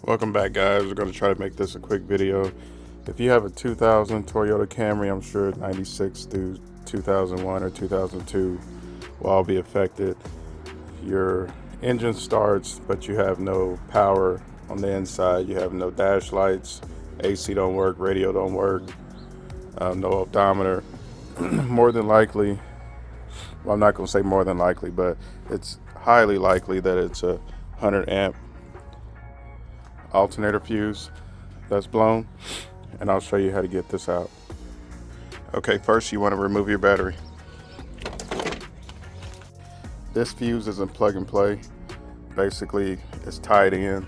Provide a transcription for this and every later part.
Welcome back, guys. We're going to try to make this a quick video. If you have a 2000 Toyota Camry, I'm sure 96 through 2001 or 2002 will all be affected. Your engine starts, but you have no power on the inside. You have no dash lights, AC don't work, radio don't work, no odometer. More than likely, well, I'm not going to say more than likely, but it's highly likely that it's a 100 amp alternator fuse that's blown, and I'll show you how to get this out. Okay, first you want to remove your battery. This fuse isn't plug and play. Basically, it's tied in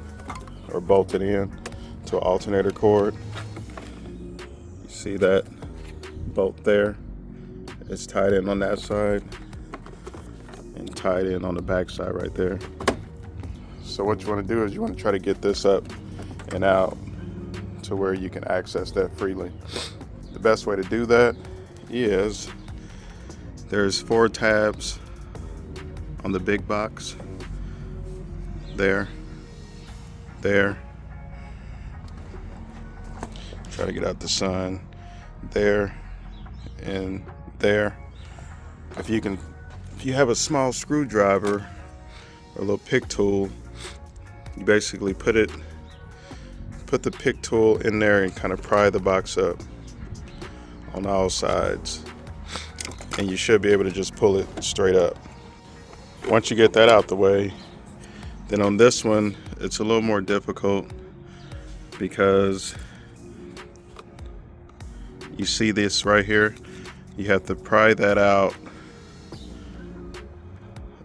or bolted in to an alternator cord. You see that bolt there? It's tied in on that side and tied in on the back side right there. So what you want to do is you want to try to get this up and out to where you can access that freely. The best way to do that is there's 4 tabs on the big box. There. Try to get out the sun. There and there. If you have a small screwdriver or a little pick tool, you basically put the pick tool in there and kind of pry the box up on all sides, and you should be able to just pull it straight up. Once you get that out the way, then on this one it's a little more difficult because you see this right here. You have to pry that out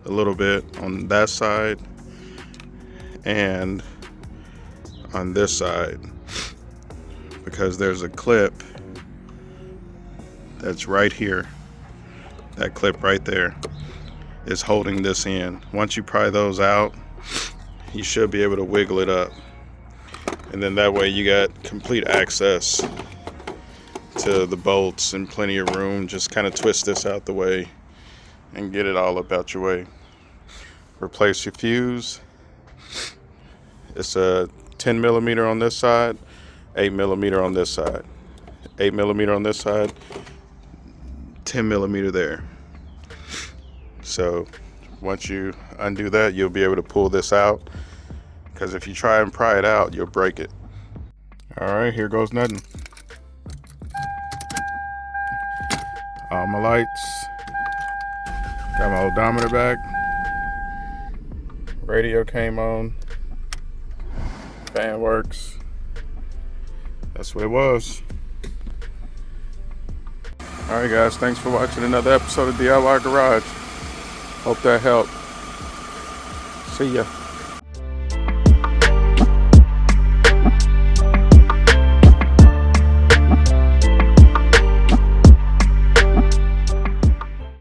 a little bit on that side and on this side, because there's a clip that's right here. That clip right there is holding this in. Once you pry those out, you should be able to wiggle it up, and then that way you got complete access to the bolts and plenty of room. Just kind of twist this out the way and get it all up out your way. Replace your fuse. It's a 10 millimeter on this side, 8 millimeter on this side, 8 millimeter on this side, 10 millimeter there. So once you undo that, you'll be able to pull this out, because if you try and pry it out, you'll break it. All right, here goes nothing. All my lights, got my odometer back, radio came on, fan works. That's what it was. All right, guys, thanks for watching another episode of DIY Garage. Hope that helped. See ya.